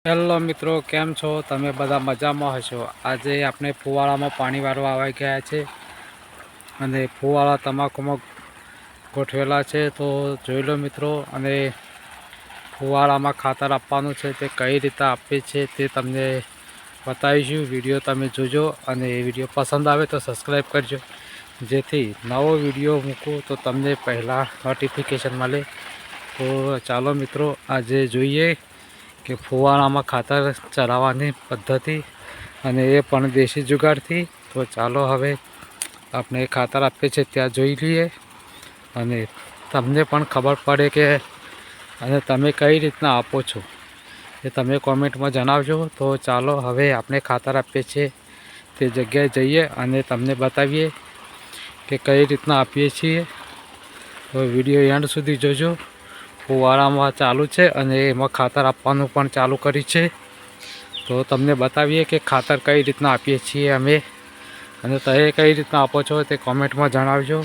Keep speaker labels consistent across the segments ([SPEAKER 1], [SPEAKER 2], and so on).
[SPEAKER 1] Hello મિત્રો, કેમ છો? તમે બધા મજામાં હશો। આજે આપણે ફુવારામાં પાણી વાળવા આવી ગયા છે અને ફુવારા તમાકુમાં ગોઠવેલા છે, તો જોઈ લો મિત્રો। અને ફુવારામાં ખાતર આપવાનું છે, તે કઈ રીતે આપે છે તે તમને બતાવીશું। વિડીયો તમે જોજો અને વિડીયો પસંદ આવે તો સબસ્ક્રાઈબ કરજો, જેથી નવો વિડીયો મૂકું તો તમને પહેલાં નોટિફિકેશન મળે। તો ચાલો મિત્રો, આજે જોઈએ કે ફુવારામાં ખાતર ચલાવવાની પદ્ધતિ, અને એ પણ દેશી જુગાડથી। તો ચાલો હવે આપણે ખાતર આપીએ છીએ ત્યાં જોઈ લઈએ, અને તમને પણ ખબર પડે કે અને તમે કઈ રીતના આપો છો એ તમે કોમેન્ટમાં જણાવજો। તો ચાલો હવે આપણે ખાતર આપીએ છીએ તે જગ્યાએ જઈએ અને તમને બતાવીએ કે કઈ રીતના આપીએ છીએ। તો વિડીયો એન્ડ સુધી જોજો। ફુવારામાં ચાલુ છે અને એમાં ખાતર આપવાનું પણ ચાલુ કર્યું છે, તો તમને બતાવીએ કે ખાતર કઈ રીતના આપીએ છીએ અમે, અને તમે કઈ રીતના આપો છો તે કોમેન્ટમાં જણાવજો।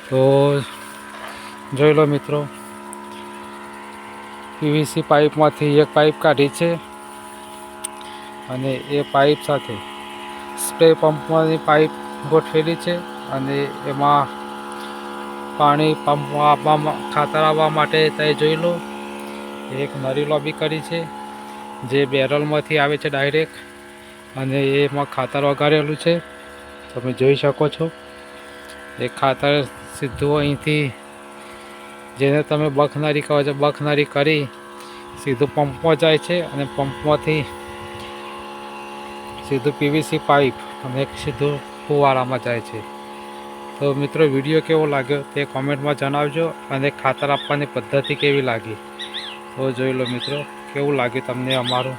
[SPEAKER 1] તો જોઈ લો મિત્રો, પીવીસી પાઇપમાંથી એક પાઇપ કાઢી છે, અને એ પાઇપ સાથે સ્પ્રે પંપની પાઇપ ગોઠવેલી છે, અને એમાં પાણી પંપ આપવામાં ખાતર આવવા માટે તે જોઈ લો એક નળી લોબી કરી છે, જે બેરલમાંથી આવે છે ડાયરેક્ટ, અને એમાં ખાતર વગાડેલું છે, તમે જોઈ શકો છો। એ ખાતર સીધું અહીંથી, જેને તમે બખનારી કહો છો, બખનારી કરી સીધું પંપમાં જાય છે, અને પંપમાંથી સીધું પીવીસી પાઇપ અને સીધું ફુવારામાં જાય છે। તો મિત્રો, વિડીયો કેવો લાગ્યો તે કોમેન્ટમાં જણાવજો, અને ખાતર આપવાની પદ્ધતિ કેવી લાગી તો જોઈ લો મિત્રો, કેવું લાગ્યું તમને અમારું